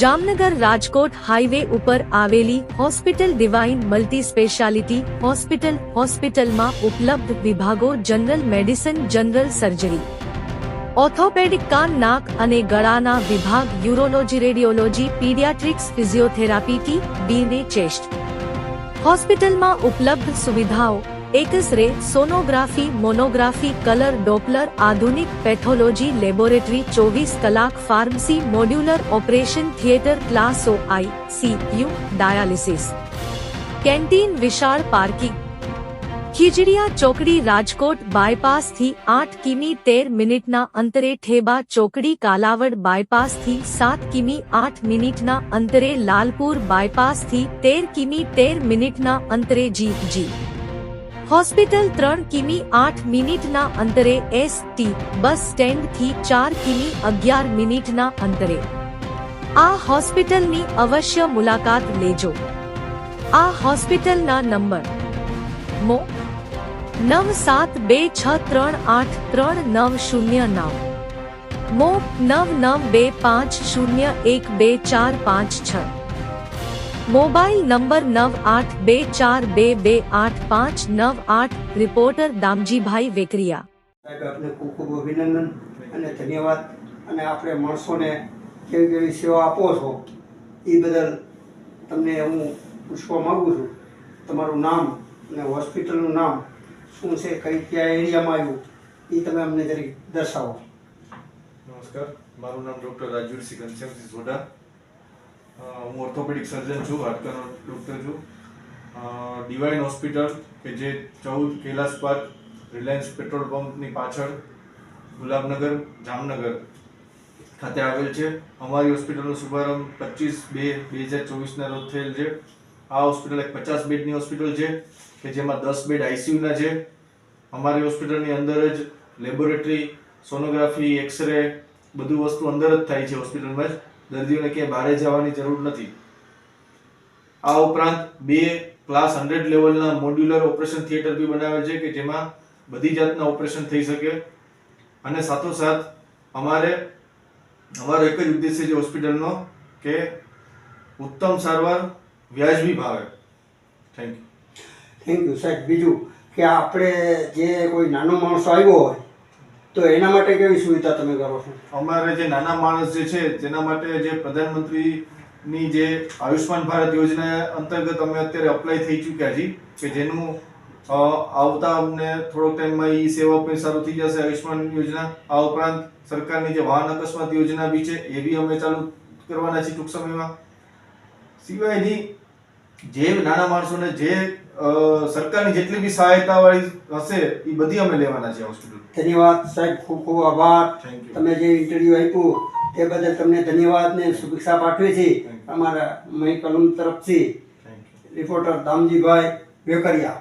Jamnagar Rajkot highway ઉપર આવેલી hospital divine multi speciality હોસ્પિટલમાં ઉપલબ્ધ વિભાગો general medicine, general surgery, orthopaedic, કાન, નાક અને ગળાના વિભાગ, urology, radiology, paediatrics, physiotherapy, TB. Chest. હોસ્પિટલમાં ઉપલબ્ધ સુવિધાઓ: X-ray, sonography, monography, colour, Doppler, આધુનિક પેથોલોજી લેબોરેટરી, 24 કલાક ફાર્મસી, મોડ્યુલર ઓપરેશન થિયેટર, ક્લાસો, આઈ.સી.યુ, ડાયાલિસિસ, કેન્ટીન, વિશાળ પાર્કિંગ. ખીજડીયા ચોકડી રાજકોટ બાયપાસથી 8 કિમી 13 મિનિટના અંતરે, ઠેબા ચોકડી કાલાવડ બાયપાસથી 7 કિમી 8 મિનિટના અંતરે, લાલપુર બાયપાસથી 13 કિમી 13 મિનિટના અંતરે, જી હોસ્પિટલ 3 કિમી 8 મિનિટના અંતરે, એસ.ટી. બસ સ્ટેન્ડથી 4 કિમી 11 મિનિટના અંતરે. આ હોસ્પિટલની અવશ્ય મુલાકાત લેજો. આ હોસ્પિટલના નંબર: મો 9726383909, મો 9925012456, mobile number 9824228598. Reporter Damjibhai Vekariya. આપને ખૂબ ખૂબ અભિનંદન અને ધન્યવાદ. અને આપણે માણસોને કેવી કેવી સેવા આપો છો એ બદલ તમને હું પૂછવા માગું છું. તમારું નામ અને હોસ્પિટલનું નામ શું છે, કઈ કયા એરિયામાં આવ્યું એ તમે અમને જરી દર્શાવો. નમસ્કાર, મારું નામ ડૉક્ટર રાજવીરસિંહ ઘનશ્યામસિંહ સોઢા. હું ઓર્થોપેડિક સર્જન છું, હાડકાનો ડૉક્ટર છું. ડિવાઇન હોસ્પિટલ કે જે 14 કૈલાસ પાર્ક, રિલાયન્સ પેટ્રોલ પંપની પાછળ, ગુલાબનગર, જામનગર ખાતે આવેલ છે. અમારી હોસ્પિટલનો શુભારંભ 25/2/2024ના રોજ થયેલ છે. આ હોસ્પિટલ એક 50 બેડની હોસ્પિટલ છે કે જેમાં 10 બેડ આઈસીયુના છે. અમારી હોસ્પિટલની અંદર જ લેબોરેટરી, સોનોગ્રાફી, એક્સરે બધું વસ્તુ અંદર જ થાય છે હોસ્પિટલમાં જ. દર્દીઓને ક્યાંય બહાર જવાની જરૂર નથી. આ ઉપરાંત 2 ક્લાસ 100 લેવલના મોડ્યુલર ઓપરેશન થિયેટર બી બનાવેલ છે કે જેમાં બધી જાતના ઓપરેશન થઈ શકે. અને સાથોસાથ અમારો એક જ ઉદ્દેશ્ય છે હોસ્પિટલનો કે ઉત્તમ સારવાર વ્યાજબી ભાવે. Thank you. થેન્ક યુ સાહેબ. બીજું કે આપણે જે કોઈ નાનો માણસો આવ્યો હોય તો એના માટે કેવી સુવિધા તમે કરો છો? અમારે જે નાના માણસ જે છે તેના માટે જે પ્રધાનમંત્રીની જે આયુષ્માન ભારત યોજના અંતર્ગત અમે અત્યારે અપ્લાય થઈ ચૂક્યા છીએ કે જેનું આવતા અમને થોડોક ટાઈમમાં એ સેવા પણ સારું થઈ જશે, આયુષ્માન યોજના. આ ઉપરાંત સરકારની જે વાહન અકસ્માત યોજના બી છે એ બી અમે ચાલુ કરવાના છીએ ટૂંક સમયમાં. સિવાયની જે નાના માણસોને જે સરકારની જેટલી બી સહાયતા વાળી હશે એ બધી અમે લેવાના છે હોસ્પિટલ. ધન્યવાદ સાહેબ, ખૂબ ખૂબ આભાર. Thank you. તમે જે ઇન્ટરવ્યુ આપ્યું તે બદલ તમને ધન્યવાદ ને શુભેચ્છા પાઠવી છે અમારા મહી કલમ તરફથી. રિપોર્ટર દામજીભાઈ વેકરિયા.